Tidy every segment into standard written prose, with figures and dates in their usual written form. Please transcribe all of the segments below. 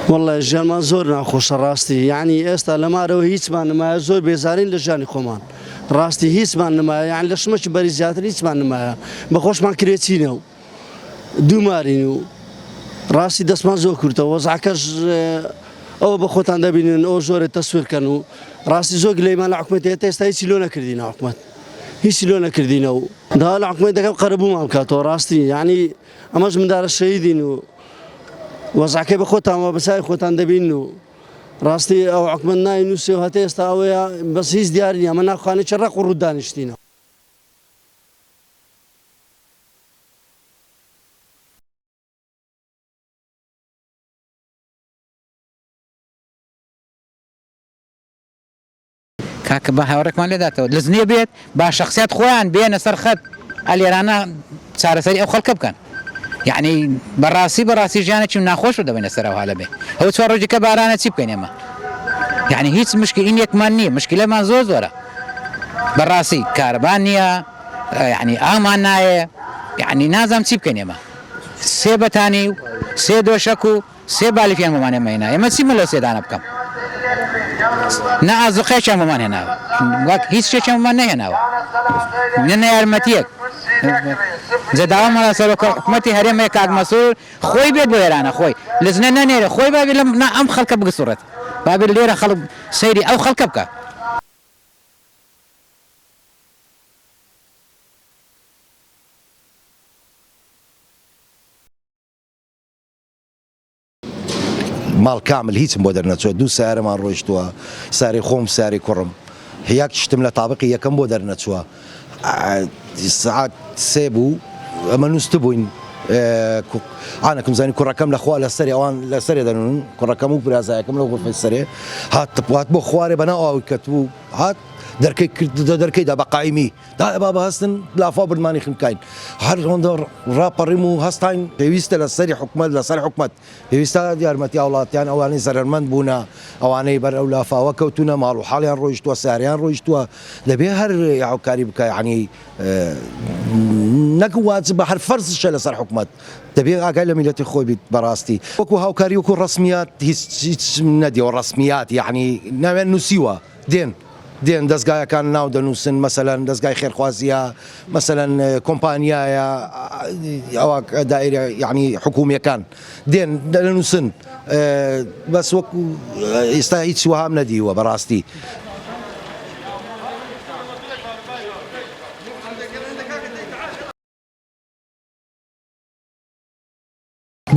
والله ژیانمان زۆر ناخۆشە ڕاستی یعنی ئێستا لە مارەوە هیچمان نمایە زۆر بێزارین لە ژیانی خۆمان ڕاستی هیچمان نمایە یان لە شمەکی بەری زیاتر هیچمان نمایە بەخۆشمان کرێچینە و دوومارین و ڕاستی دەستمان زۆر کورتە وەزعەکەش ئەوە بە خۆتان دەبینن ئەوە زۆرە تەسویرکەن و ڕاستی زۆر گلەیمان لە حکومەتێتە ئێستا هیچی لۆ نەکردینە حکومەت هیچی لۆ نەکردینە و دا لە حکومەتەکەم قەرەبوومان بکاتەوە ڕاستی یعنی ئەمەش منداڵە شەهیدین و وەزعەکەی بە خۆتان وە بەسای خۆتان دەبین و ڕاستی ئەو حکومەت ناینووسێ و هەتا ئێستا ئەوەیە بەس هیچ دیاری نییە ئەمە ناخوانێکی ڕق و ڕوود دانیشتینە کاکە بە هاوڕێکمان لێداتەوە لەزنێ بێت با شخصیت خۆیان بێنە سەر خەت ئەلێرانە چارەسەری ئەو خەڵکە بکەن یعنی بەڕاستی ژیانێکی ناخۆش و دەبێنە سەر ئەو هەڵە بێ ئەو چوار ڕۆژێکە بارانە چی بکەین ئێمە یعنی هیچ مشکلی یەکمان نییە مشکلەمان زۆرە بەڕاستی کارەبان نییە یعنی ئامان نایە یعنی نازانم چی بکەین ئێمە سێ بەتانی و سێ دۆشەک و سێ بالیفیان بەمانێ مەینا ئێمە چیمە لەو سێدانە بکەم نە ئازوقەیەکیان بەمان هێناوە وەک هیچ شتێکیان بەمان نەهێناوە نە یارمەتیەک زەداوامە لەسەر حکومەتی هەرێمەیە کاک مەسوود خۆی بێت بۆ ئێرانە خۆی لەزنە نەنێرە خۆی بابێت ئەم خەڵکە بگسوڕێت بابێت لێرە خەڵک سەیری ئەو خەڵکە بکە ماڵ کامل هیچم بۆ دەرنەچوە دوو سارەمان ڕۆیشتووە ساری خۆم ساری کوڕم هەیەک شتم لە تابقی یەکەم بۆ دەرنەچووە سعات سێ بوو ئەمە نووسە بووین ئانەکەم زانی کوڕەکەم لەخوا لەسەری ئەوان لەسەرێ دەنون کوڕەکەم و برازایەکەم لەو غرفەی سەرێ هات بۆ خوارێ بەناو ئاوی کەتبوو هات دەرکەیدا بە قایمی دا بابە هەستن لافا بردمانی خمکین هەر هەندە ڕاپەڕیم و هەستان پێویستە لە سەری حکومەت لە سەر حکومەت پێویستە یارمەتی وڵاتیان ئەوانەی زەرمەند بوونە ئەوانەی بەر ئەو لافاوە کەوتونە ماڵ و حاڵیان ڕۆیشتووە ساریان ڕۆیشتووە دەبێ هەر یاوکاری بکە یعنی نەک واجبە هەر فەرزشە لەسەر حکومەت دەبێ ئاگای لە میلەتی خۆی بیت بەڕاستی وەکو هاوکاری وەکو ڕسمیات هیچ نەدیەوە ڕسمیات یعنی ناوێن نووسیوە دێن دەستگایەکان ناو دەنووسن مەسەلەن دەستگای خێرخوازیە مەسەلەن کۆمپانیایە ئەوە دایرە یعنی حکوومیەکان دێن دەنووسن بەس وەکو ئێستا هیچ وەهام نەدیوە بەڕاستی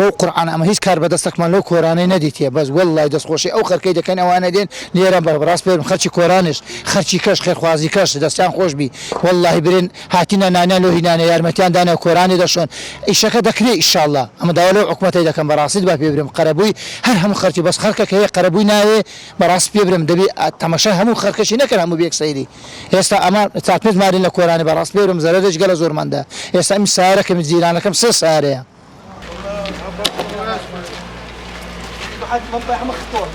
بەو قورعان ئەمە هیچ کار بەدەستێکمان لەو کۆرانەی نەدیتێ بەس وەڵڵای دەستخۆشی ئەو خەرکەی دەکەن ئەوانە دێن لێرە بەڕاست پێم خەرچی کۆرانش خەرچی کەش خێرخوازی کەش دەستیان خۆش بی وەڵڵاهی برێن هاتینە نانیان لۆ هینانە یارمەتیان دانە کۆرانی دەشۆن ئیشەکە دەکرێت ئیشاءالله ئەمە داوا لەو حکومەتەی دەکەم بەڕاستی با پێ برم قەرەبووی هەر هەموو خەرچی بەس خەرکەکە هەیە قەرەبووی ناوێ بەڕاست پێ برم دەبێ تەماشای هەموو خەرکەشی نەکەن هەموو بێک سەیری ئێستا ئەمە چاتمێت مارین لە کۆرانی بەڕاست پێ برم زەرەرێک گەلە زۆرمەندە ئێستا ئەم سارەکەم جیرانەکەم سێ سارەیە منطقة مختار.